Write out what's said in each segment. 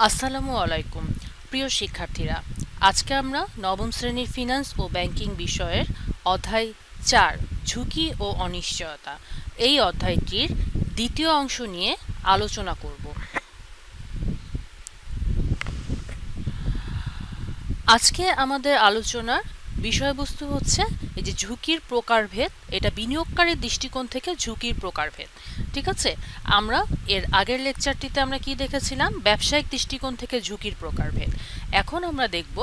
আসসালামু আলাইকুম প্রিয় শিক্ষার্থীরা, আজকে আমরা নবম শ্রেণীর ফিন্যান্স ও ব্যাংকিং বিষয়ের অধ্যায় 4 ঝুঁকি ও অনিশ্চয়তা এই অধ্যায়টির দ্বিতীয় অংশ নিয়ে আলোচনা করব। আজকে আমাদের আলোচনার বিষয়বস্তু হচ্ছে এই যে ঝুঁকির প্রকারভেদ, এটা বিনিয়োগকারীর দৃষ্টিকোণ থেকে ঝুঁকির প্রকারভেদ। ঠিক আছে, আমরা এর আগের লেকচারটিতে আমরা কি দেখেছিলাম, ব্যবসায়িক দৃষ্টিকোণ থেকে ঝুঁকির প্রকারভেদ। এখন আমরা দেখব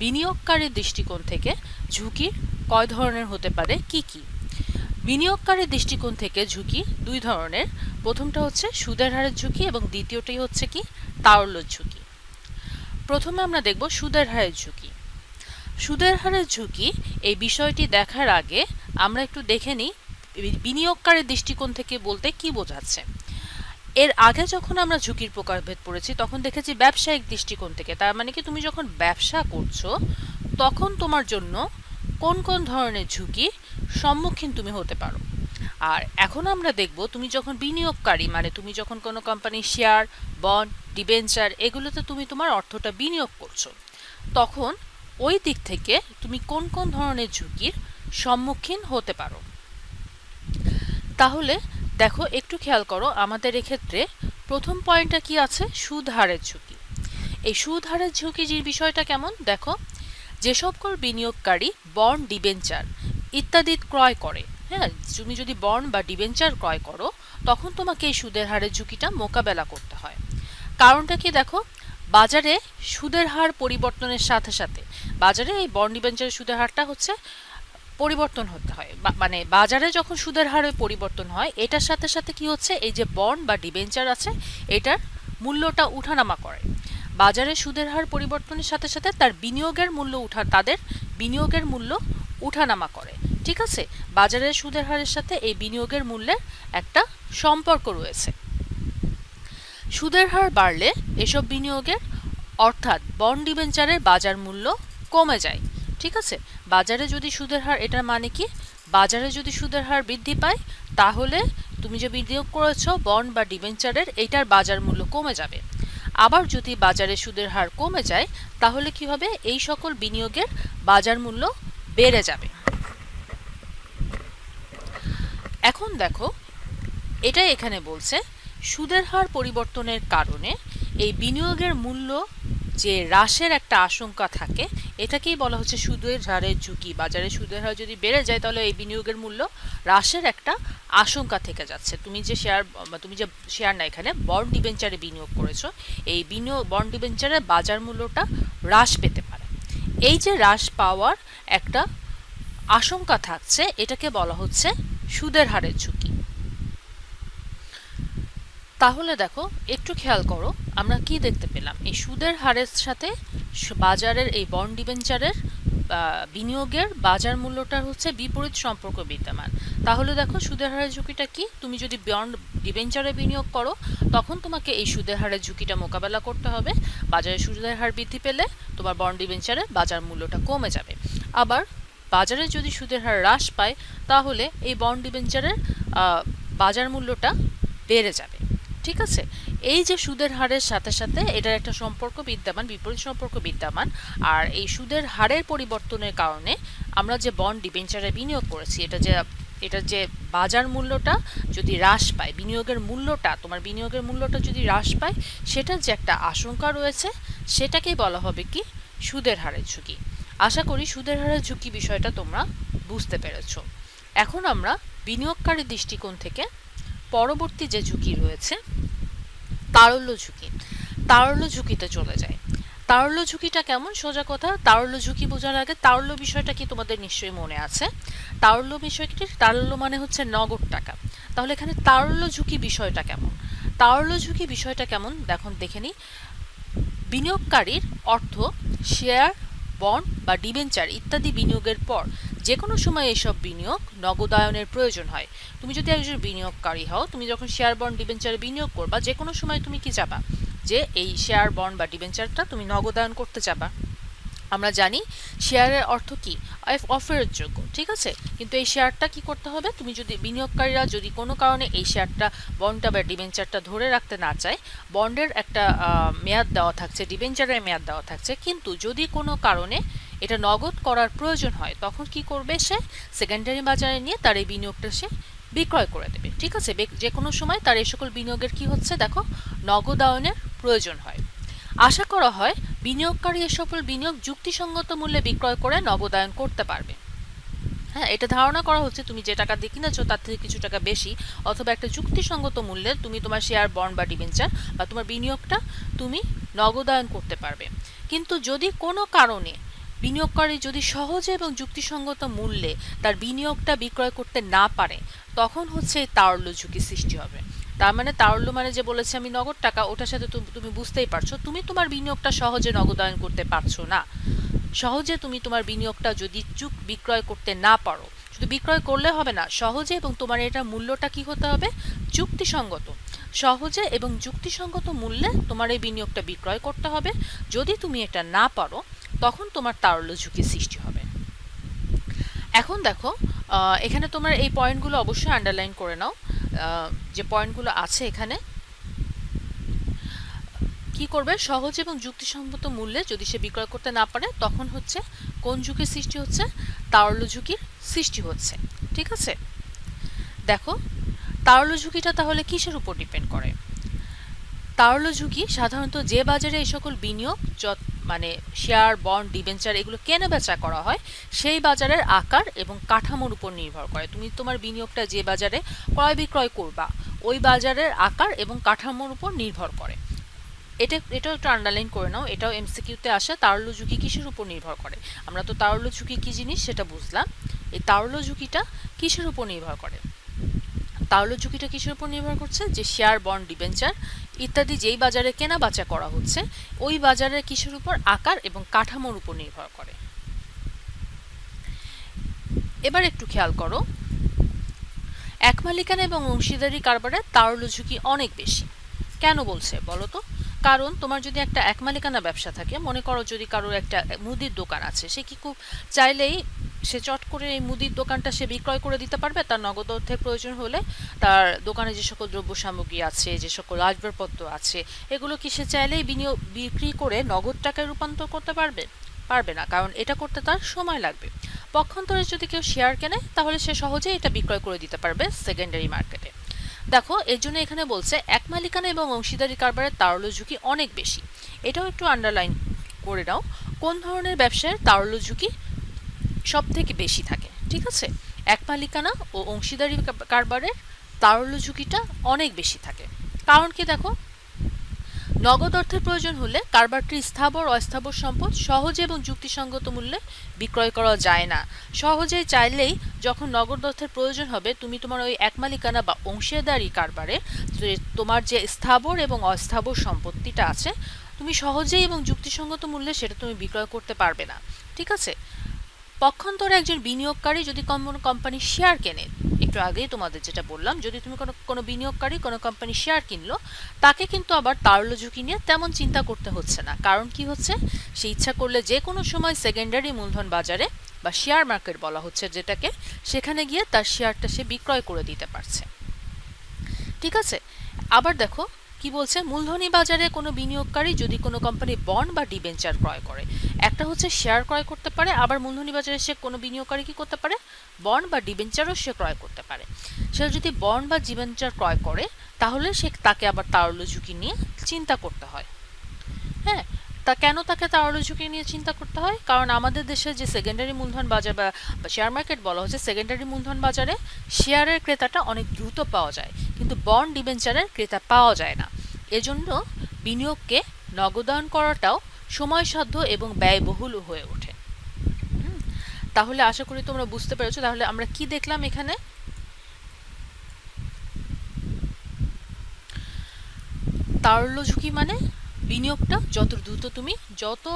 বিনিয়োগকারীর দৃষ্টিকোণ থেকে ঝুঁকি কয় ধরনের হতে পারে, কি কি। বিনিয়োগকারীর দৃষ্টিকোণ থেকে ঝুঁকি দুই ধরনের। প্রথমটা হচ্ছে সুদের হারের ঝুঁকি এবং দ্বিতীয়টি হচ্ছে কি তারল্য ঝুঁকি। প্রথমে আমরা দেখব সুদের হারের ঝুঁকি। সুদের হারের ঝুঁকি এই বিষয়টি দেখার আগে আমরা একটু দেখে নিই বিনিয়োগকারীর দৃষ্টিকোণ থেকে বলতে কি বোঝাচ্ছে। এর আগে যখন আমরা ঝুঁকির প্রকারভেদ পড়েছি তখন দেখেছি ব্যবসায়িক দৃষ্টিকোণ থেকে, তার মানে কি তুমি যখন ব্যবসা করছো তখন তোমার জন্য কোন কোন ধরনের ঝুঁকি সম্মুখীন তুমি হতে পারো। আর এখন আমরা দেখব তুমি যখন বিনিয়োগকারী, মানে তুমি যখন কোনো কোম্পানির শেয়ার, বন্ড, ডিবেঞ্চার এগুলোতে তুমি তোমার অর্থটা বিনিয়োগ করছো, তখন ওই দিক থেকে তুমি কোন কোন ধরনের ঝুঁকির সম্মুখীন হতে পারো। তাহলে দেখো, একটু খেয়াল করো, আমাদের এক্ষেত্রে প্রথম পয়েন্টটা কি আছে, সুদ হারের ঝুঁকি। এই সুদ হারের ঝুঁকি যে বিষয়টা কেমন দেখো, যে সকল বিনিয়োগকারী বন্ড, ডিবেঞ্চার ইত্যাদি ক্রয় করে, হ্যাঁ, তুমি যদি বন্ড বা ডিবেঞ্চার ক্রয় করো তখন তোমাকে এই সুদের হারের ঝুঁকিটা মোকাবেলা করতে হয়। কারণটা কি দেখো, বাজারে সুদের হার পরিবর্তনের সাথে সাথে বাজারে এই বন্ড ডিবেঞ্চারের সুদের হারটা হচ্ছে পরিবর্তন হতে হয়, মানে বাজারে যখন সুদের হারে পরিবর্তন হয় এটার সাথে সাথে কি হচ্ছে, এই যে বন্ড বা ডিবেঞ্চার আছে এটার মূল্যটা উঠানামা করে। বাজারে সুদের হার পরিবর্তনের সাথে সাথে তার বিনিয়োগের মূল্য তাদের বিনিয়োগের মূল্য উঠানামা করে। ঠিক আছে, বাজারের সুদের হারের সাথে এই বিনিয়োগের মূল্যের একটা সম্পর্ক রয়েছে। সুদের হার বাড়লে এসব বিনিয়োগের অর্থাৎ বন্ড ডিবেঞ্চারের বাজার মূল্য কমে যায়। ঠিক আছে, বাজারে যদি সুদের হার, এটার মানে কি, বাজারে যদি সুদের হার বৃদ্ধি পায় তাহলে তুমি যে বিনিয়োগ করেছো বন্ড বা ডিবেঞ্চারের এইটার বাজার মূল্য কমে যাবে। আবার যদি বাজারে সুদের হার কমে যায় তাহলে কি হবে, এই সকল বিনিয়োগের বাজার মূল্য বেড়ে যাবে। এখন দেখো, এটাই এখানে বলছে সুদের হার পরিবর্তনের কারণে এই বিনিয়োগের মূল্য যে হ্রাসের একটা আশঙ্কা থাকে, এটাকেই বলা হচ্ছে সুদের হারের ঝুঁকি। বাজারে সুদের হার যদি বেড়ে যায় তাহলে এই বিনিয়োগের মূল্য হ্রাসের একটা আশঙ্কা থেকে যাচ্ছে। তুমি যে শেয়ার না, এখানে বন্ড ডিবেঞ্চারে বিনিয়োগ করেছো, এই বন্ড ডিবেঞ্চারের বাজার মূল্যটা হ্রাস পেতে পারে। এই যে হ্রাস পাওয়ার একটা আশঙ্কা থাকছে, এটাকে বলা হচ্ছে সুদের হারের ঝুঁকি। তাহলে দেখো, একটু খেয়াল করো, আমরা কি দেখতে পেলাম, এই সুদের হারের সাথে বাজারের এই বন্ড ডিবেঞ্চারের বিনিয়োগের বাজার মূল্যটার হচ্ছে বিপরীত সম্পর্ক বিদ্যমান। তাহলে দেখো, সুদের হারের ঝুঁকিটা কি, তুমি যদি বন্ড ডিবেঞ্চারে বিনিয়োগ করো তখন তোমাকে এই সুদের হারের ঝুঁকিটা মোকাবেলা করতে হবে। বাজারে সুদের হার বৃদ্ধি পেলে তোমার বন্ড ডিবেঞ্চারের বাজার মূল্যটা কমে যাবে। আবার বাজারে যদি সুদের হার হ্রাস পায় তাহলে এই বন্ড ডিবেঞ্চারের বাজার মূল্যটা বেড়ে যাবে। ঠিক আছে, এই যে সুদের হারের সাথে সাথে এটার একটা সম্পর্ক বিদ্যমান, বিপরীত সম্পর্ক বিদ্যমান। আর এই সুদের হারের পরিবর্তনের কারণে আমরা যে বন্ড ডিবেঞ্চারে বিনিয়োগ করেছি, এটার যে বাজার মূল্যটা যদি হ্রাস পায়, তোমার বিনিয়োগের মূল্যটা যদি হ্রাস পায়, সেটার যে একটা আশঙ্কা রয়েছে সেটাকেই বলা হবে কি সুদের হারের ঝুঁকি। আশা করি সুদের হারের ঝুঁকি বিষয়টা তোমরা বুঝতে পেরেছো। এখন আমরা বিনিয়োগকারীর দৃষ্টিকোণ থেকে পরবর্তী যে ঝুঁকি রয়েছে তারল্য ঝুঁকি, তারল্য ঝুঁকিতে চলে যায়। তারল্য ঝুঁকিটা কেমন, সোজা কথা, তারল্য ঝুঁকি বোঝার আগে তারল্য বিষয়টা কি তোমাদের নিশ্চয়ই মনে আছে। তারল্য বিষয়টি, তারল্য মানে হচ্ছে নগদ টাকা। তাহলে এখানে তারল্য ঝুঁকি বিষয়টা কেমন, তারল্য ঝুঁকি বিষয়টা কেমন দেখে নিই। বিনিয়োগকারীর অর্থ শেয়ার, বন্ড বা ডিবেঞ্চার ইত্যাদি বিনিয়োগের পর যে কোনো সময় এইসব বিনিয়োগ নগদায়নের প্রয়োজন হয়। তুমি যদি একজন বিনিয়োগকারী হও, তুমি যখন শেয়ার, বন্ড, ডিবেঞ্চারে বিনিয়োগ করবা, যে কোনো সময় তুমি কি চাবা, যে এই শেয়ার, বন্ড বা ডিবেঞ্চারটা তুমি নগদায়ন করতে চাবা। আমরা জানি শেয়ারের অর্থ কি, অফেরত যোগ্য, ঠিক আছে। কিন্তু এই শেয়ারটা কি করতে হবে, তুমি যদি বিনিয়োগকারীরা যদি কোনো কারণে এই শেয়ারটা বন্ডটা বা ডিবেঞ্চারটা ধরে রাখতে না চায়, বন্ডের একটা মেয়াদ দেওয়া থাকছে, ডিবেঞ্চারের মেয়াদ দেওয়া থাকছে, কিন্তু যদি কোনো কারণে এটা নগদ করার প্রয়োজন হয়, তখন কি করবে, সে সেকেন্ডারি বাজারে নিয়ে তার এই বিনিয়োগটা সে বিক্রয় করে দেবে, ঠিক আছে। যে কোনো সময় তার এই সকল বিনিয়োগের কি হচ্ছে দেখো, নগদায়নের প্রয়োজন হয়। আশা করা হয় বিনিয়োগকারী এ সকল বিনিয়োগ যুক্তিসঙ্গত মূল্যে বিক্রয় করে নগদায়ন করতে পারবে। হ্যাঁ, এটা ধারণা করা হচ্ছে তুমি যে টাকা দিয়ে কিনেছো তার থেকে কিছু টাকা বেশি অথবা একটা যুক্তিসঙ্গত মূল্যে তুমি তোমার শেয়ার, বন্ড বা ডিবেঞ্চার বা তোমার বিনিয়োগটা তুমি নগদায়ন করতে পারবে। কিন্তু যদি কোনো কারণে বিনিয়োগকারী যদি সহজে এবং যুক্তিসঙ্গত মূল্যে তার বিনিয়োগটা বিক্রয় করতে না পারে, তখন হচ্ছে এই তারল্য ঝুঁকি সৃষ্টি হবে। তার মানে তারল্য মানে যে বলেছে আমি নগদ টাকা, ওটার সাথে তুমি বুঝতেই পারছো তুমি তোমার বিনিয়োগটা সহজে নগদায়ন করতে পারছো না। সহজে তুমি তোমার বিনিয়োগটা যদি বিক্রয় করতে না পারো, শুধু বিক্রয় করলে হবে না, সহজে, এবং তোমার এটা মূল্যটা কি হতে হবে, যুক্তিসঙ্গত। সহজে এবং যুক্তিসঙ্গত মূল্যে তোমার এই বিনিয়োগটা বিক্রয় করতে হবে। যদি তুমি এটা না পারো, তখন তোমার তারল্য ঝুঁকি সৃষ্টি হবে। এখন দেখো, এখানে তোমার এই পয়েন্টগুলো অবশ্যই আন্ডারলাইন করে নাও। যে পয়েন্টগুলো আছে এখানে, কি করবে, সহজ এবং যুক্তিসম্মত মূল্যে যদি সে বিক্রয় করতে না পারে, তখন হচ্ছে কোন ঝুঁকির সৃষ্টি হচ্ছে, তারল্য ঝুঁকির সৃষ্টি হচ্ছে, ঠিক আছে। দেখো, তারল্য ঝুঁকিটা তাহলে কিসের উপর ডিপেন্ড করে? তারল্য ঝুঁকি সাধারণত যে বাজারে এই সকল বিনিয়োগ মানে শেয়ার, বন্ড, ডিবেঞ্চার এগুলো কেনা বেচা করা হয়, সেই বাজারের আকার এবং কাঠামোর উপর নির্ভর করে। তুমি তোমার বিনিয়োগটা যে বাজারে ক্রয় বিক্রয় করবা, ওই বাজারের আকার এবং কাঠামোর উপর নির্ভর করে। এটাও একটু আন্ডারলাইন করে নাও, এটাও এমসিকিউতে আসে। তারল্য ঝুঁকি কিসের উপর নির্ভর করে? আমরা তো তারল্য ঝুঁকি কি জিনিস সেটা বুঝলাম। এই তারল্য ঝুঁকিটা কিসের উপর নির্ভর করে? তারল্য ঝুঁকিটা কিসের উপর নির্ভর করছে, যে শেয়ার, বন্ড, ডিবেঞ্চার ইত্যাদি যেই বাজারে কেনা বেচা করা হচ্ছে, ওই বাজারের কিসের উপর, আকার এবং কাঠামোর উপর নির্ভর করে। এবার একটু খেয়াল করো, এক মালিকানা এবং অংশীদারি কারবারে তারল্য ঝুঁকি অনেক বেশি। কেন বলছে বলো তো? কারণ তোমার যদি একটা এক মালিকানা ব্যবসা থাকে, মনে করো যদি কারোর একটা মুদির দোকান আছে, সে কি খুব চাইলেই সে চট করে এই মুদির দোকানটা সে বিক্রয় করে দিতে পারবে তার নগদ অর্থের প্রয়োজন হলে? তার দোকানে যে সকল দ্রব্য সামগ্রী আছে, যে সকল আসবাবপত্র আছে, এগুলো কি সে চাইলেই বিক্রি করে নগদ টাকায় রূপান্তর করতে পারবে? পারবে না, কারণ এটা করতে তার সময় লাগবে। পক্ষান্তরে যদি কেউ শেয়ার কেনে, তাহলে সে সহজেই এটা বিক্রয় করে দিতে পারবে সেকেন্ডারি মার্কেটে। দেখো, এর জন্য এখানে বলছে এক মালিকানা এবং অংশীদারি কারবারের তারল্য ঝুঁকি অনেক বেশি। এটাও একটু আন্ডারলাইন করে নাও, কোন ধরনের ব্যবসায় তারল্য ঝুঁকি সব থেকে বেশি থাকে, ঠিক আছে। এক মালিকানা ও অংশীদারি কারবারের তারল্য ঝুঁকিটা অনেক বেশি থাকে। কারণ কি দেখো, নগদ অর্থের প্রয়োজন হলে কারবারটি স্থাবর অস্থাবর সম্পদ সহজে এবং যুক্তিসঙ্গত মূল্যে বিক্রয় করা যায় না। সহজেই চাইলেই যখন নগদ অর্থের প্রয়োজন হবে, তুমি তোমার ওই এক মালিকানা বা অংশীদারি কারবারে তোমার যে স্থাবর এবং অস্থাবর সম্পত্তিটা আছে, তুমি সহজেই এবং যুক্তিসঙ্গত মূল্যে সেটা তুমি বিক্রয় করতে পারবে না, ঠিক আছে। পক্ষান্তরে একজন বিনিয়োগকারী যদি কোনো কোম্পানি শেয়ার কেনে, একটু আগেই তোমাদের যেটা বললাম, যদি তুমি কোনো বিনিয়োগকারী কোনো কোম্পানি শেয়ার কিনলো, তাকে কিন্তু আবার তারল্য ঝুঁকি নিয়ে তেমন চিন্তা করতে হচ্ছে না। কারণ কি হচ্ছে, সে ইচ্ছা করলে যে কোনো সময় সেকেন্ডারি মূলধন বাজারে বা শেয়ার মার্কেট বলা হচ্ছে যেটাকে, সেখানে গিয়ে তার শেয়ারটা সে বিক্রয় করে দিতে পারছে, ঠিক আছে। আবার দেখো কি বলছে, মূলধনী বাজারে কোনো বিনিয়োগকারী যদি কোনো কোম্পানি বন্ড বা ডিবেঞ্চার ক্রয় করে, একটা হচ্ছে শেয়ার ক্রয় করতে পারে, আবার মূলধনী বাজারে সে কোনো বিনিয়োগকারী কি করতে পারে, বন্ড বা ডিবেঞ্চারও সে ক্রয় করতে পারে। সে যদি বন্ড বা ডিবেঞ্চার ক্রয় করে, তাহলে তাকে আবার তারল্য ঝুঁকি নিয়ে চিন্তা করতে হয়। হ্যাঁ, কেন তাকে তারল্য ঝুঁকি নিয়ে চিন্তা করতে হয়? কারণ আমাদের দেশে যে সেকেন্ডারি মূলধন বাজার বা শেয়ার মার্কেট বলা হচ্ছে, সেকেন্ডারি মূলধন বাজারে শেয়ারের ক্রেতাটা অনেক দ্রুত পাওয়া যায়, কিন্তু বন্ড ডিবেঞ্চারের ক্রেতা পাওয়া যায় না। এজন্য বিনিয়োগকে নগদায়ন করাটাও সময়সাধ্য এবং ব্যয়বহুল হয়ে ওঠে। তাহলে আশা করি তোমরা বুঝতে পেরেছো। তাহলে আমরা কি দেখলাম এখানে, তারল্য ঝুঁকি মানে বিনিয়োগটা যত দ্রুত তুমি যত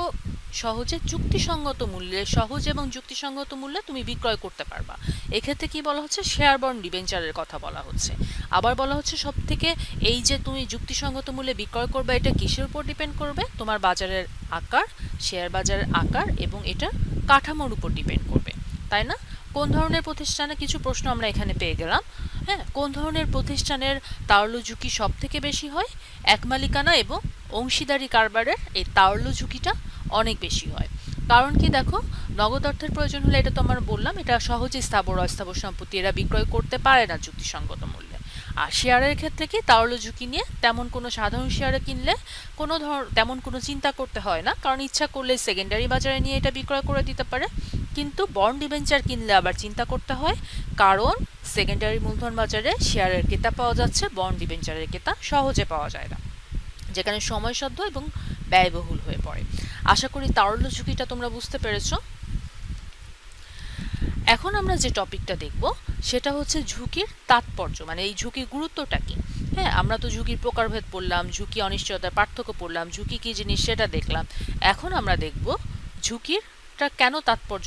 সহজে যুক্তিসঙ্গত মূল্যে, সহজ এবং যুক্তিসঙ্গত মূল্যে তুমি বিক্রয় করতে পারবা। এক্ষেত্রে কি বলা হচ্ছে, শেয়ার বন্ড ডিবেঞ্চারের কথা বলা হচ্ছে। আবার বলা হচ্ছে সব থেকে এই যে তুমি যুক্তিসঙ্গত মূল্যে বিক্রয় করবে, এটা কিসের উপর ডিপেন্ড করবে, তোমার বাজারের আকার, শেয়ার বাজারের আকার এবং এটা কাঠামোর উপর ডিপেন্ড করবে, তাই না? কোন ধরনের প্রতিষ্ঠানে, কিছু প্রশ্ন আমরা এখানে পেয়ে গেলাম। হ্যাঁ, কোন ধরনের প্রতিষ্ঠানের তারল্য ঝুঁকি সব থেকে বেশি হয়? এক মালিকানা এবং অংশীদারি কারবারের এই তারল্য ঝুঁকিটা অনেক বেশি হয়। কারণ কি দেখো, নগদ অর্থের প্রয়োজন হলে, এটা তো আমরা বললাম, এটা সহজেই স্থাবর অস্থাবর সম্পত্তি এরা বিক্রয় করতে পারে না যুক্তিসঙ্গত মূল্যে। আর শেয়ারের ক্ষেত্রে কি, তারল্য ঝুঁকি নিয়ে তেমন কোনো সাধারণ শেয়ারে কিনলে তেমন কোনো চিন্তা করতে হয় না, কারণ ইচ্ছা করলে সেকেন্ডারি বাজারে নিয়ে এটা বিক্রয় করে দিতে পারে। কিন্তু বন্ড ডিবেঞ্চার কিনলে আবার চিন্তা করতে হয়, কারণ সেকেন্ডারি মূলধন বাজারে শেয়ারের ক্রেতা পাওয়া যাচ্ছে, বন্ড ডিবেঞ্চারের ক্রেতা সহজে পাওয়া যায় না, যেখানে সময়সাধ্য এবং ব্যয়বহুল হয়ে পড়ে। আশা করি তারল্য ঝুঁকিটা তোমরা বুঝতে পেরেছো। এখন আমরা যে টপিকটা দেখব সেটা হচ্ছে ঝুঁকির তাৎপর্য, মানে এই ঝুঁকির গুরুত্বটা কি। হ্যাঁ, আমরা তো ঝুঁকির প্রকারভেদ পড়লাম, ঝুঁকি অনিশ্চয়তার পার্থক্য পড়লাম, ঝুঁকি কি জিনিস সেটা দেখলাম। এখন আমরা দেখব ঝুঁকিরটা কেন তাৎপর্য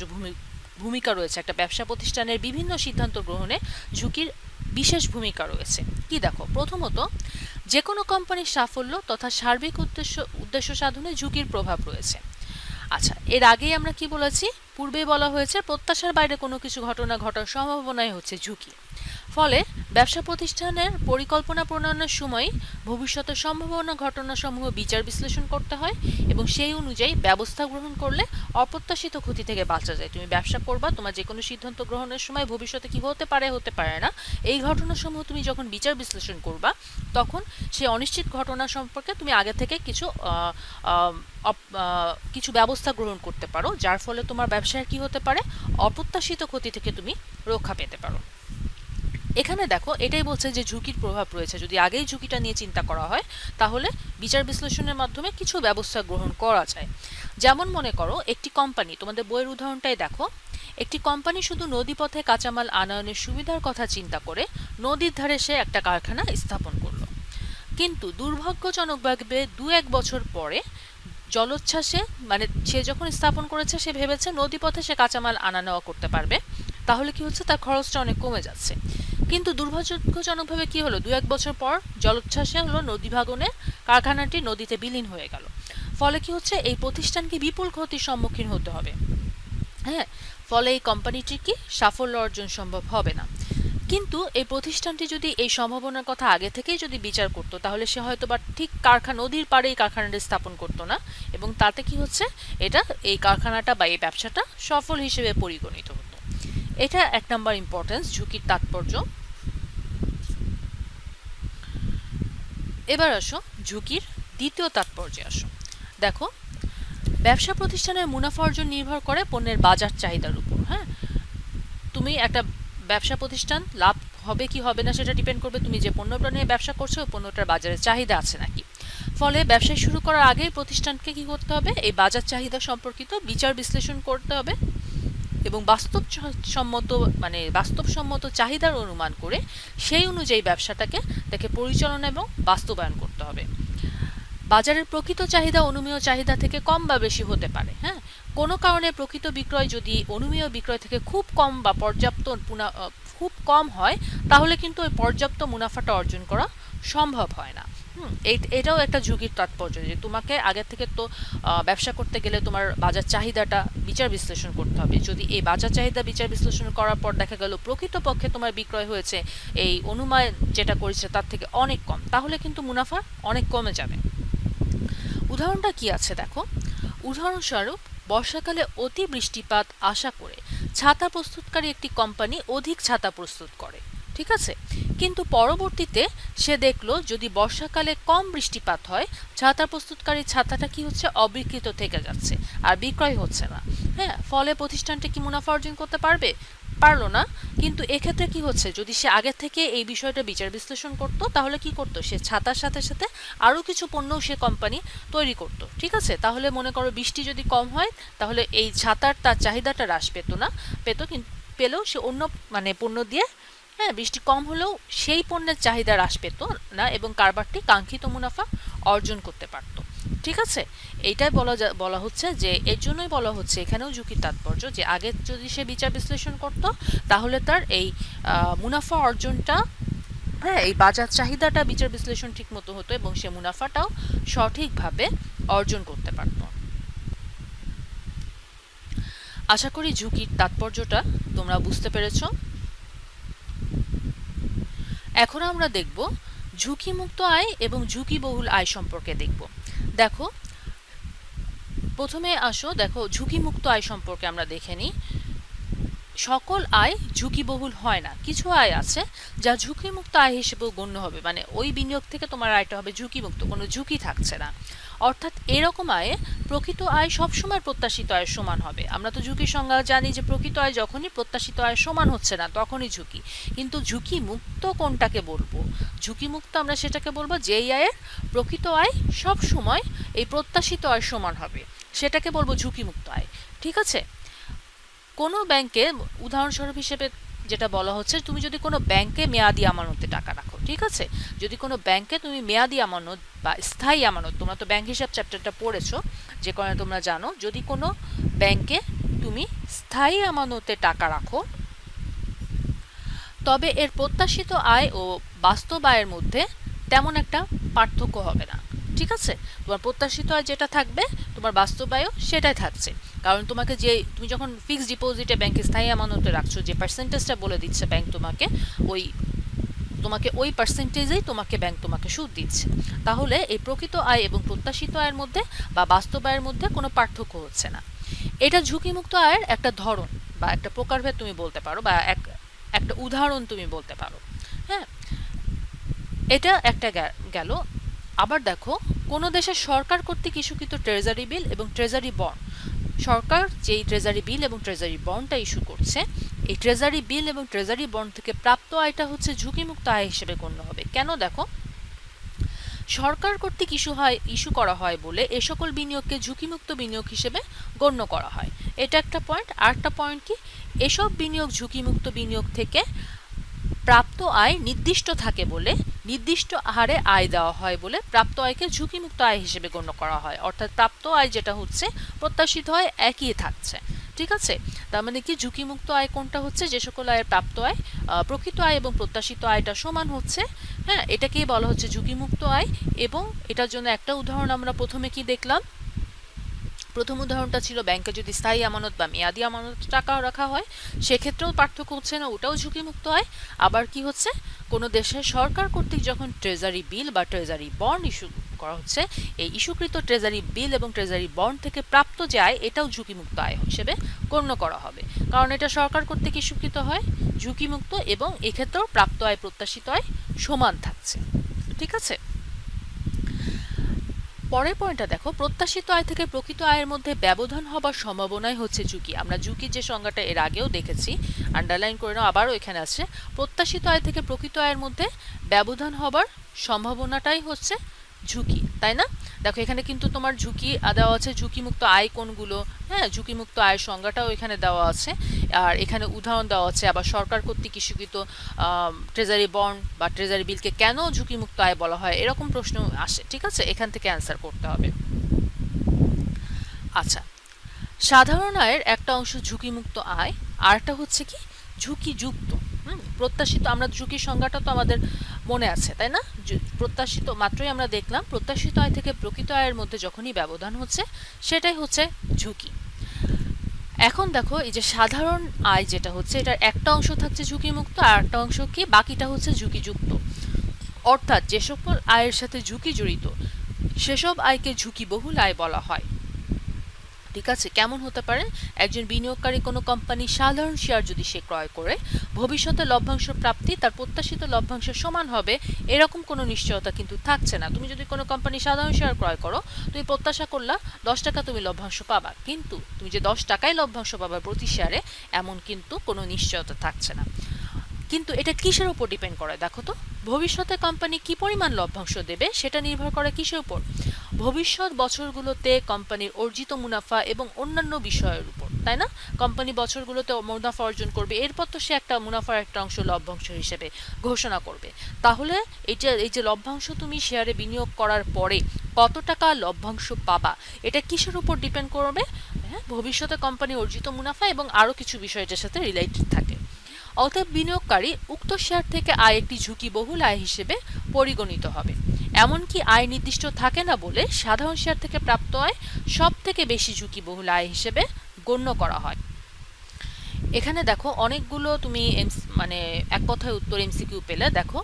ভূমিকা রয়েছে একটা ব্যবসা প্রতিষ্ঠানের বিভিন্ন সিদ্ধান্ত গ্রহণে ঝুঁকির বিশেষ ভূমিকা রয়েছে। কি দেখো, প্রথমত যে কোনো কোম্পানির সাফল্য তথা সার্বিক উদ্দেশ্য সাধনে ঝুঁকির প্রভাব রয়েছে। আচ্ছা, এর আগেই আমরা কি বলেছি, পূর্বেই বলা হয়েছে প্রত্যাশার বাইরে কোনো কিছু ঘটনা ঘটার সম্ভাবনাই হচ্ছে ঝুঁকি। ফলে ব্যবসা প্রতিষ্ঠানের পরিকল্পনা প্রণয়নের সময় ভবিষ্যতের সম্ভাবনা ঘটনাসমূহ বিচার বিশ্লেষণ করতে হয় এবং সেই অনুযায়ী ব্যবস্থা গ্রহণ করলে অপ্রত্যাশিত ক্ষতি থেকে বাঁচা যায়। তুমি ব্যবসা করবা, তোমার যে কোনো সিদ্ধান্ত গ্রহণের সময় ভবিষ্যতে কি হতে পারে হতে পারে না, এই ঘটনাসমূহ তুমি যখন বিচার বিশ্লেষণ করবা, তখন সেই অনিশ্চিত ঘটনা সম্পর্কে তুমি আগে থেকে কিছু ব্যবস্থা গ্রহণ করতে পারো, যার ফলে তোমার ব্যবসায় কি হতে পারে, অপ্রত্যাশিত ক্ষতি থেকে তুমি রক্ষা পেতে পারো। এখানে দেখো, এটাই বলছে যে ঝুঁকির প্রভাব রয়েছে। যদি আগেই ঝুঁকিটা নিয়ে চিন্তা করা হয়, তাহলে বিচার বিশ্লেষণের মাধ্যমে কিছু ব্যবস্থা গ্রহণ করা যায়। যেমন মনে করো, একটি কোম্পানি, তোমাদের বইয়ের উদাহরণটাই দেখো, একটি কোম্পানি শুধু নদীপথে কাঁচামাল আনয়নের সুবিধার কথা চিন্তা করে নদীর ধারে সে একটা কারখানা স্থাপন করলো। কিন্তু দুর্ভাগ্যজনকভাবে 2-1 বছর পরে জলোচ্ছ্বাসে, মানে সে যখন স্থাপন করেছে সে ভেবেছে নদীপথে সে কাঁচামাল আনা নেওয়া করতে পারবে, তাহলে কি হচ্ছে, তার খরচটা অনেক কমে যাচ্ছে। কিন্তু দুর্ভাগ্যজনকভাবে কি হলো, 2-1 বছর পর জলোচ্ছ্বাসে হলো নদী ভাঙনে কারখানাটি নদীতে বিলীন হয়ে গেল। ফলে কি হচ্ছে, এই প্রতিষ্ঠানকে বিপুল ক্ষতির সম্মুখীন হতে হবে। হ্যাঁ, ফলে এই কোম্পানিটির কি সাফল্য অর্জন সম্ভব হবে না। কিন্তু এই প্রতিষ্ঠানটি যদি এই সম্ভাবনার কথা আগে থেকেই যদি বিচার করতো, তাহলে সে হয়তো বা ঠিক নদীর পাড়েই কারখানাটা স্থাপন করতো না, এবং তাতে কি হচ্ছে, এটা এই কারখানাটা বা এই ব্যবসাটা সফল হিসেবে পরিগণিত হতো। এটা 1 নম্বর ইম্পর্টেন্স, ঝুঁকির তাৎপর্য। এবার আসো ঝুঁকির দ্বিতীয় তাৎপর্যে আসো। দেখো, ব্যবসা প্রতিষ্ঠানের মুনাফা অর্জন নির্ভর করে পণ্যের বাজার চাহিদার উপর। হ্যাঁ, তুমি একটা ব্যবসা প্রতিষ্ঠান লাভ হবে কি হবে না সেটা ডিপেন্ড করবে তুমি যে পণ্যটা নিয়ে ব্যবসা করছো ওই পণ্যটার বাজারে চাহিদা আছে নাকি। ফলে ব্যবসা শুরু করার আগেই প্রতিষ্ঠানকে কি করতে হবে, এই বাজার চাহিদা সম্পর্কিত বিচার বিশ্লেষণ করতে হবে এবং বাস্তবসম্মত চাহিদার অনুমান করে সেই অনুযায়ী ব্যবসাটাকে তাকে পরিচালনা এবং বাস্তবায়ন করতে হবে। বাজারের প্রকৃত চাহিদা অনুমেয় চাহিদা থেকে কম বা বেশি হতে পারে। হ্যাঁ, কোনো কারণে প্রকৃত বিক্রয় যদি অনুমেয় বিক্রয় থেকে খুব কম বা খুব কম হয়, তাহলে কিন্তু ওই পর্যাপ্ত মুনাফাটা অর্জন করা সম্ভব হয় না। এটাও একটা ঝুঁকির তাৎপর্য, যে তোমাকে আগে থেকে তো ব্যবসা করতে গেলে তোমার বাজার চাহিদাটা বিচার বিশ্লেষণ করতে হবে। যদি এই বাজার চাহিদা বিচার বিশ্লেষণ করার পর দেখা গেল প্রকৃতপক্ষে তোমার বিক্রয় হয়েছে এই অনুমান যেটা করেছে তার থেকে অনেক কম, তাহলে কিন্তু মুনাফা অনেক কমে যাবে। উদাহরণটা কি আছে দেখো, উদাহরণস্বরূপ বর্ষাকালে অতি বৃষ্টিপাত আশা করে ছাতা প্রস্তুতকারী একটি কোম্পানি অধিক ছাতা প্রস্তুত করে, ঠিক আছে, কিন্তু পরবর্তীতে সে দেখলো যদি বর্ষাকালে কম বৃষ্টিপাত হয়, ছাতা প্রস্তুতকারী ছাতাটা কি হচ্ছে, অবিক্রিত থেকে যাচ্ছে আর বিক্রয় হচ্ছে না। হ্যাঁ, ফলে প্রতিষ্ঠানটি কি মুনাফা অর্জন করতে পারলো না। কিন্তু এক্ষেত্রে কি হচ্ছে, যদি সে আগে থেকে এই বিষয়টা বিচার বিশ্লেষণ করতো, তাহলে কি করতো, সে ছাতার সাথে সাথে আরো কিছু পণ্যও সে কোম্পানি তৈরি করতো, ঠিক আছে। তাহলে মনে করো বৃষ্টি যদি কম হয়, তাহলে এই ছাতার তার চাহিদাটা হ্রাস পেলেও সে অন্য পণ্য দিয়ে, হ্যাঁ, বৃষ্টি কম হলেও সেই পণ্যের চাহিদা হ্রাস পেত না এবং কারবারটি কাঙ্ক্ষিত মুনাফা অর্জন করতে পারত। ঠিক আছে, এইটাই বলা হচ্ছে যে এর জন্যই বলা হচ্ছে এখানেও ঝুঁকির তাৎপর্য যে আগে যদি সে বিচার বিশ্লেষণ করত তাহলে তার এই মুনাফা অর্জনটা, হ্যাঁ, এই বাজার চাহিদাটা বিচার বিশ্লেষণ ঠিক মতো হতো এবং সে মুনাফাটাও সঠিকভাবে অর্জন করতে পারত। আশা করি ঝুঁকির তাৎপর্যটা তোমরা বুঝতে পেরেছো। এখন আমরা দেখব ঝুঁকিমুক্ত আয় এবং ঝুঁকিবহুল আয় সম্পর্কে দেখব। দেখো, প্রথমে আসো দেখো ঝুঁকিমুক্ত আয় সম্পর্কে আমরা দেখে নিই। সকল আয় ঝুঁকিবহুল হয় না, কিছু আয় আছে যা ঝুঁকিমুক্ত আয় হিসেবেও গণ্য হবে, মানে ওই বিনিয়োগ থেকে তোমার আয়টা হবে ঝুঁকিমুক্ত, কোনো ঝুঁকি থাকছে না। অর্থাৎ এরকম আয়ে প্রকৃত আয় সবসময় প্রত্যাশিত আয়ের সমান হবে। আমরা তো ঝুঁকির সংজ্ঞা জানি যে প্রকৃত আয় যখনই প্রত্যাশিত আয়ের সমান হচ্ছে না তখনই ঝুঁকি। কিন্তু ঝুঁকিমুক্ত কোনটাকে বলবো? ঝুঁকিমুক্ত আমরা সেটাকে বলবো যেই আয়ের প্রকৃত আয় সবসময় এই প্রত্যাশিত আয়ের সমান হবে, সেটাকে বলবো ঝুঁকিমুক্ত আয়। ঠিক আছে, কোনো ব্যাংকে উদাহরণস্বরূপ হিসেবে যেটা বলা হচ্ছে, তুমি যদি কোনো ব্যাংকে মেয়াদি আমানতে টাকা রাখো, ঠিক আছে, যদি কোনো ব্যাংকে তুমি মেয়াদি আমানত বা স্থায়ী আমানত, তোমরা তো ব্যাংক হিসাব চ্যাপ্টারটা পড়েছো, যে কারণে তোমরা জানো, যদি কোনো ব্যাংকে তুমি স্থায়ী আমানতে টাকা রাখো তবে এর প্রত্যাশিত আয় ও বাস্তব আয়ের মধ্যে তেমন একটা পার্থক্য হবে না। ঠিক আছে, তোমার প্রত্যাশিত আয় যেটা থাকবে তোমার বাস্তব আয়ও সেটাই থাকছে, কারণ তুমি যখন ফিক্সড ডিপোজিটে ব্যাংকে স্থায়ী আমানতে রাখছো, যে পার্সেন্টেজটা বলে দিচ্ছে ব্যাংক তোমাকে ওই পার্সেন্টেজেই ব্যাংক তোমাকে সুদ দিচ্ছে। তাহলে এই প্রকৃত আয় এবং প্রত্যাশিত আয়ের মধ্যে বা বাস্তব আয়ের মধ্যে কোনো পার্থক্য হচ্ছে না। এটা ঝুঁকিমুক্ত আয়ের একটা ধরন বা একটা প্রকারভেদ তুমি বলতে পারো, বা একটা উদাহরণ তুমি বলতে পারো। হ্যাঁ, এটা একটা গেল। আবার দেখো, কোনো দেশের সরকার কর্তৃক ইস্যুকৃত ট্রেজারি বিল এবং ট্রেজারি বন্ড, সরকার যেই ট্রেজারি বিল এবং ট্রেজারি বন্ডটা ইস্যু করছে, এই ট্রেজারি বিল এবং ট্রেজারি বন্ড থেকে প্রাপ্ত আয়টা হচ্ছে ঝুঁকিমুক্ত আয় হিসেবে গণ্য হবে। কেন? দেখো, সরকার কর্তৃক ইস্যু করা হয় বলে এ সকল বিনিয়োগকে ঝুঁকিমুক্ত বিনিয়োগ হিসেবে গণ্য করা হয়। এটা একটা পয়েন্ট। আর একটা পয়েন্ট কি, এসব বিনিয়োগ ঝুঁকিমুক্ত বিনিয়োগ থেকে প্রাপ্ত আয় নির্দিষ্ট থাকে বলে, নির্দিষ্ট হারে আয় দেওয়া হয় বলে প্রাপ্ত আয়কে ঝুঁকিমুক্ত আয় হিসেবে গণ্য করা হয়। অর্থাৎ প্রাপ্ত আয় যেটা হচ্ছে প্রত্যাশিত হয় একই থাকছে। ঠিক আছে, তার মানে কি ঝুঁকিমুক্ত আয় কোনটা হচ্ছে? যে সকল আয়ের প্রাপ্ত আয় প্রকৃত আয় এবং প্রত্যাশিত আয়টা সমান হচ্ছে, হ্যাঁ, এটাকেই বলা হচ্ছে ঝুঁকিমুক্ত আয়। এবং এটার জন্য একটা উদাহরণ আমরা প্রথমে কি দেখলাম, প্রথম উদাহরণটা ছিল ব্যাংকে যদি স্থায়ী আমানত বা মেয়াদি আমানত টাকা রাখা হয়, সেক্ষেত্রেও পার্থক্য হচ্ছে না, ওটাও ঝুঁকিমুক্ত হয়। আবার কি হচ্ছে, কোনো দেশের সরকার কর্তৃক যখন ট্রেজারি বিল বা ট্রেজারি বন্ড ইস্যু করা হচ্ছে, এই ইস্যুকৃত ট্রেজারি বিল এবং ট্রেজারি বন্ড থেকে প্রাপ্ত যে আয় এটাও ঝুঁকিমুক্ত আয় হিসেবে গণ্য করা হবে, কারণ এটা সরকার কর্তৃক ইস্যুকৃত হয়, ঝুঁকিমুক্ত, এবং এক্ষেত্রেও প্রাপ্ত আয় প্রত্যাশিত আয় সমান থাকছে। ঠিক আছে, পরের পয়েন্টটা দেখো, প্রত্যাশিত আয় থেকে প্রকৃত আয়ের মধ্যে ব্যবধান হবার সম্ভাবনাই হচ্ছে ঝুঁকি। আমরা ঝুঁকির যে সংজ্ঞাটা এর আগেও দেখেছি, আন্ডারলাইন করে নাও, আবারও এখানে আছে, প্রত্যাশিত আয় থেকে প্রকৃত আয়ের মধ্যে ব্যবধান হবার সম্ভাবনাটাই হচ্ছে ঝুঁকি, তাই না? দেখো, এখানে কিন্তু তোমার ঝুঁকি দেওয়া আছে, ঝুঁকিমুক্ত আয় কোনগুলো, হ্যাঁ, ঝুঁকিমুক্ত আয়ের সংজ্ঞাটাও এখানে দেওয়া আছে, আর এখানে উদাহরণ দেওয়া আছে। আবার সরকার কর্তৃক ইস্যুকৃত ট্রেজারি বন্ড বা ট্রেজারি বিলকে কেন ঝুঁকিমুক্ত আয় বলা হয়, এরকম প্রশ্ন আসে। ঠিক আছে, এখান থেকে অ্যান্সার করতে হবে। আচ্ছা, সাধারণ আয়ের একটা অংশ ঝুঁকিমুক্ত আয়, আরটা হচ্ছে কি ঝুঁকিযুক্ত। প্রত্যাশিত, আমরা ঝুঁকির সংজ্ঞাটা তো আমাদের মনে আছে, তাই না? প্রত্যাশিত মাত্রই আমরা দেখলাম, প্রত্যাশিত আয় থেকে প্রকৃত আয়ের মধ্যে যখনই ব্যবধান হচ্ছে সেটাই হচ্ছে ঝুঁকি। এখন দেখো, এই যে সাধারণ আয় যেটা হচ্ছে, এটার একটা অংশ থাকছে ঝুঁকিমুক্ত, আর একটা অংশ কি, বাকিটা হচ্ছে ঝুঁকিযুক্ত। অর্থাৎ যে সকল আয়ের সাথে ঝুঁকি জড়িত সেসব আয়কে ঝুঁকিবহুল আয় বলা হয়। ঠিক আছে, কেমন হতে পারে? একজন বিনিয়োগকারী কোনো কোম্পানির সাধারণ শেয়ার যদি সে ক্রয় করে, ভবিষ্যতে লভ্যাংশ প্রাপ্তি তার প্রত্যাশিত লভ্যাংশের সমান হবে, এরকম কোনো নিশ্চয়তা কিন্তু থাকছে না। তুমি যদি কোনো কোম্পানির সাধারণ শেয়ার ক্রয় করো, তুমি প্রত্যাশা করলা 10 টাকা তুমি লভ্যাংশ পাবা, কিন্তু তুমি যে 10 টাকায় লভ্যাংশ পাবা প্রতি শেয়ারে, এমন কিন্তু কোনো নিশ্চয়তা থাকছে না। কিন্তু এটা কিসের উপর ডিপেন্ড করে দেখো তো? ভবিষ্যতে কোম্পানি কি পরিমাণ লভ্যাংশ দেবে সেটা নির্ভর করে কিসের উপর? ভবিষ্যৎ বছরগুলোতে কোম্পানির অর্জিত মুনাফা এবং অন্যান্য বিষয়ের উপর, তাই না? কোম্পানি বছরগুলোতে মুনাফা অর্জন করবে, এরপর তো সে একটা মুনাফার একটা অংশ লভ্যাংশ হিসেবে ঘোষণা করবে। তাহলে এই যে লভ্যাংশ তুমি শেয়ারে বিনিয়োগ করার পরে কত টাকা লভ্যাংশ পাবা এটা কিসের উপর ডিপেন্ড করবে? হ্যাঁ, ভবিষ্যতে কোম্পানি অর্জিত মুনাফা এবং আরও কিছু বিষয় এটার সাথে রিলেটেড থাকে। অতএব বিনিয়োগকারী উক্ত শেয়ার থেকে আয় একটি ঝুঁকিবহুল আয় হিসেবে পরিগণিত হবে। এমনকি আয় নির্দিষ্ট থাকে না বলে সাধারণ শেয়ার থেকে প্রাপ্ত আয় সব থেকে বেশি ঝুঁকিবহুল আয় হিসেবে গণ্য করা হয়। এখানে দেখো অনেকগুলো তুমি মানে এক কথায় উত্তর এমসিকিউ পেলে। দেখো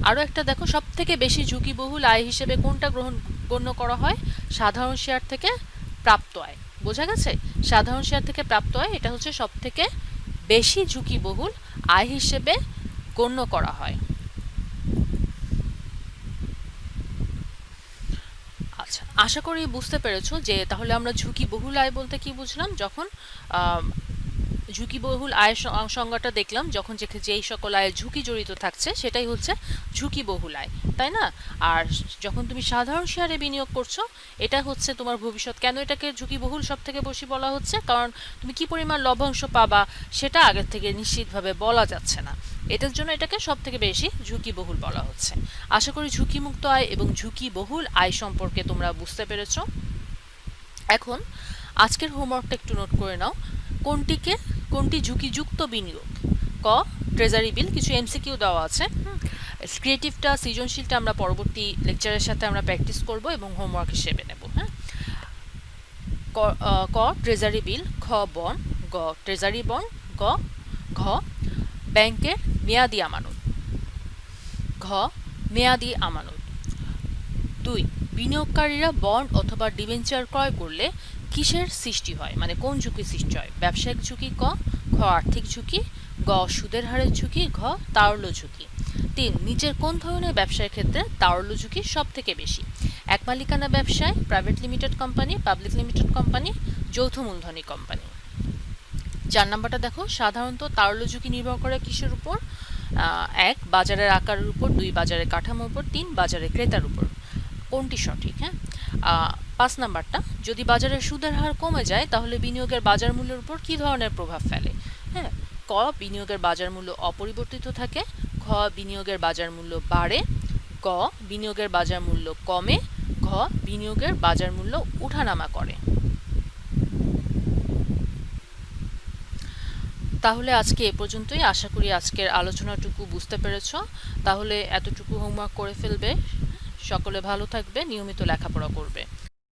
আরও একটা দেখো, সব থেকে বেশি ঝুঁকিবহুল আয় হিসেবে কোনটা গণ্য করা হয়? সাধারণ শেয়ার থেকে প্রাপ্ত আয়। বোঝা গেছে? সাধারণ শেয়ার থেকে প্রাপ্ত আয় এটা হচ্ছে সব থেকে বেশি ঝুঁকিবহুল আয় হিসেবে গণ্য করা হয়। আচ্ছা, আশা করি বুঝতে পেরেছো যে তাহলে আমরা ঝুঁকিবহুল আয় বলতে কি বুঝলাম। যখন ঝুঁকিবহুল আয়ের সংজ্ঞাটা দেখলাম, যখন যেই সকল আয়ের ঝুঁকি জড়িত থাকছে সেটাই হচ্ছে ঝুঁকিবহুল আয়, তাই না? আর যখন তুমি সাধারণ শেয়ারে বিনিয়োগ করছো এটা হচ্ছে তোমার ভবিষ্যৎ। কেন এটাকে ঝুঁকিবহুল সব থেকে বেশি বলা হচ্ছে? কারণ তুমি কি পরিমাণ লভ্যাংশ পাবা সেটা আগের থেকে নিশ্চিতভাবে বলা যাচ্ছে না, এটার জন্য এটাকে সব থেকে বেশি ঝুঁকিবহুল বলা হচ্ছে। আশা করি ঝুঁকিমুক্ত আয় এবং ঝুঁকিবহুল আয় সম্পর্কে তোমরা বুঝতে পেরেছো। এখন আজকের হোমওয়ার্কটা একটু নোট করে নাও। কোনটি ঝুঁকিযুক্ত বিনিয়োগ? ক ট্রেজারি বিল। কিছু এমসিকিউ দেওয়া আছে। ক্রিয়েটিভটা, সৃজনশীলটা আমরা পরবর্তী লেকচারের সাথে আমরা প্র্যাকটিস করব এবং হোমওয়ার্ক হিসেবে নেব। হ্যাঁ, ক ট্রেজারি বিল, খ বন্ড, গ ট্রেজারি বন্ড, ঘ ব্যাংকের মেয়াদি আমানত, ঘ মেয়াদি আমানত। 2 বিনিয়োগকারীরা বন্ড অথবা ডিবেঞ্চার ক্রয় করলে কিসের সৃষ্টি হয়, মানে কোন ঝুঁকি সৃষ্টি হয়? ব্যবসায়িক ঝুঁকি, ক আর্থিক ঝুঁকি, গ সুদের হারের ঝুঁকি, ঘ তারল্য ঝুঁকি। 3 নিচের কোন ধরনের ব্যবসায়ের ক্ষেত্রে তারল্য ঝুঁকি সব থেকে বেশি? এক মালিকানা ব্যবসায়, private limited company, public limited company, যৌথ মূলধনী কোম্পানি। 4 নাম্বারটা দেখো, সাধারণত তারল্য ঝুঁকি নির্ভর করে কিসের উপর? 1 বাজারের আকারের উপর, 2 বাজারের কাঠামোর উপর, 3 বাজারের ক্রেতার উপর। কোনটি সঠিক? হ্যাঁ, 5 নাম্বারটা, যদি বাজারের সুদের হার কমে যায় তাহলে বিনিয়োগের বাজার মূল্যের উপর কি ধরনের প্রভাব ফেলে? হ্যাঁ, ক বিনিয়োগের বাজার মূল্য অপরিবর্তিত থাকে, খ বিনিয়োগের বাজার মূল্য বাড়ে, গ বিনিয়োগের বাজার মূল্য কমে, ঘ বিনিয়োগের বাজার মূল্য উঠানামা করে। তাহলে আজকে এ পর্যন্তই। আশা করি আজকের আলোচনাটুকু বুঝতে পেরেছ। তাহলে এতটুকু হোমওয়ার্ক করে ফেলবে। সকলে ভালো থাকবে, নিয়মিত লেখাপড়া করবে।